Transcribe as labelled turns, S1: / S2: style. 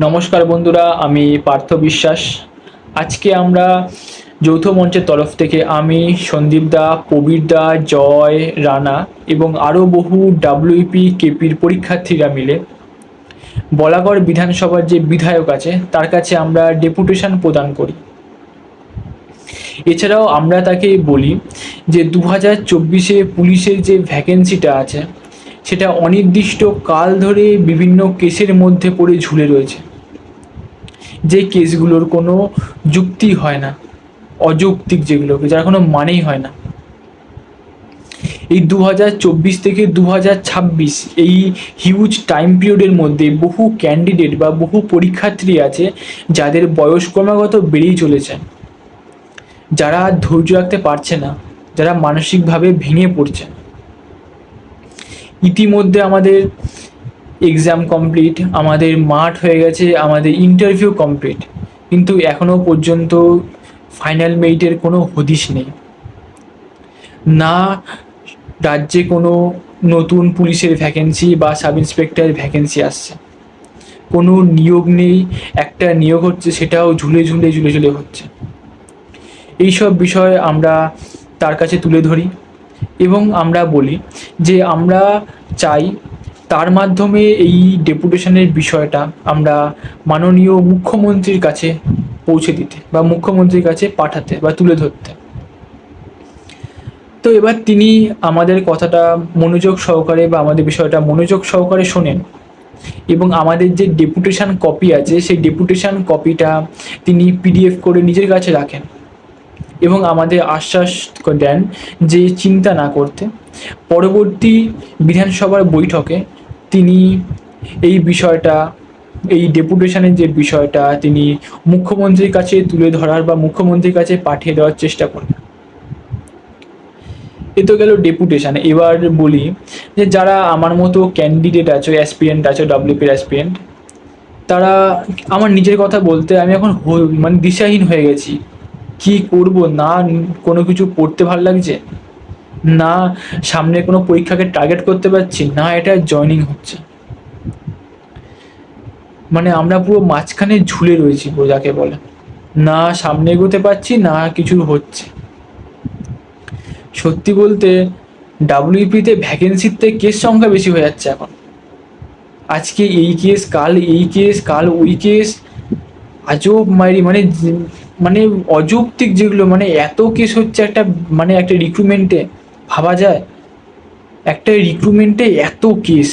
S1: নমস্কার বন্ধুরা, আমি পার্থ বিশ্বাস। আজকে আমরা যৌথ মঞ্চের তরফ থেকে আমি, সন্দীপ দা, প্রবীর দা, জয়, রানা এবং আরও বহু ডাব্লিউপি কেপির পরীক্ষার্থীরা মিলে বলাগড় বিধানসভার যে বিধায়ক আছে তার কাছে আমরা ডেপুটেশন প্রদান করি। এছাড়াও আমরা তাকে বলি যে 2024-এ পুলিশের যে ভ্যাকেন্সিটা আছে সেটা অনির্দিষ্ট কাল ধরে বিভিন্ন কেসের মধ্যে পড়ে ঝুলে রয়েছে, যে কেসগুলোর কোনো যুক্তি হয় না, অযৌক্তিক যেগুলোকে, যার কোনো মানেই হয় না। এই 2024 থেকে 2026 এই হিউজ টাইম পিরিয়ডের মধ্যে বহু ক্যান্ডিডেট বা বহু পরীক্ষার্থী আছে যাদের বয়স ক্রমাগত বেড়েই চলেছে, যারা ধৈর্য রাখতে পারছে না, যারা মানসিকভাবে ভেঙে পড়ছে। ইতিমধ্যে আমাদের এক্সাম কমপ্লিট, আমাদের মাঠ হয়ে গেছে, আমাদের ইন্টারভিউ কমপ্লিট, কিন্তু এখনও পর্যন্ত ফাইনাল মেরিটের কোনো হদিশ নেই। না রাজ্যে কোনো নতুন পুলিশের ভ্যাকেন্সি বা সাব ইন্সপেক্টরের ভ্যাকেন্সি আসছে, কোনো নিয়োগ নেই। একটা নিয়োগ হচ্ছে সেটাও ঝুলে ঝুলে ঝুলে ঝুলে হচ্ছে। এইসব বিষয় আমরা তার কাছে তুলে ধরি এবং আমরা বলি যে আমরা চাই তার মাধ্যমে এই ডেপুটেশনের বিষয়টা আমরা মাননীয় মুখ্যমন্ত্রীর কাছে পৌঁছে দিতে বা মুখ্যমন্ত্রীর কাছে পাঠাতে বা তুলে ধরতে। তো এবার তিনি আমাদের কথাটা মনোযোগ সহকারে বা আমাদের বিষয়টা মনোযোগ সহকারে শোনেন এবং আমাদের যে ডেপুটেশন কপি আছে সেই ডেপুটেশন কপিটা তিনি পিডিএফ করে নিজের কাছে রাখেন এবং আমাদের আশ্বাস দেন যে চিন্তা না করতে, পরবর্তী বিধানসভার বৈঠকে তিনি এই বিষয়টা, এই ডেপুটেশনের যে বিষয়টা তিনি মুখ্যমন্ত্রীর কাছে তুলে ধরার বা মুখ্যমন্ত্রীর কাছে পাঠিয়ে দেওয়ার চেষ্টা করবেন। এ তো গেল ডেপুটেশন। এবার বলি যে যারা আমার মতো ক্যান্ডিডেট আছে, অ্যাসপিরেন্ট আছে, ডাব্লিউপির অ্যাসপিরেন্ট, তারা, আমার নিজের কথা বলতে আমি এখন মানে দিশাহীন হয়ে গেছি। কি করব, না কোনো কিছু পড়তে ভালো লাগছে, না সামনে কোনো পরীক্ষাকে টার্গেট করতে পারছি, না এটা জয়নিং হচ্ছে। মানে আমরা পুরো মাঝখানে ঝুলে রয়েছি পুরো, যাকে বলে, না সামনে এগোতে পারছি না কিছু হচ্ছে। সত্যি বলতে ডাব্লিউপিতে ভ্যাকেন্সির থেকে কেস সংখ্যা বেশি হয়ে যাচ্ছে এখন। আজকে এই কেস, কাল এই কেস, কাল ওই কেস, আজব মাইরি, মানে মানে অযৌক্তিক যেগুলো, মানে এত কেস হচ্ছে একটা, মানে একটা রিক্রুটমেন্টে, ভাবা যায় একটা রিক্রুটমেন্টে এত কেস।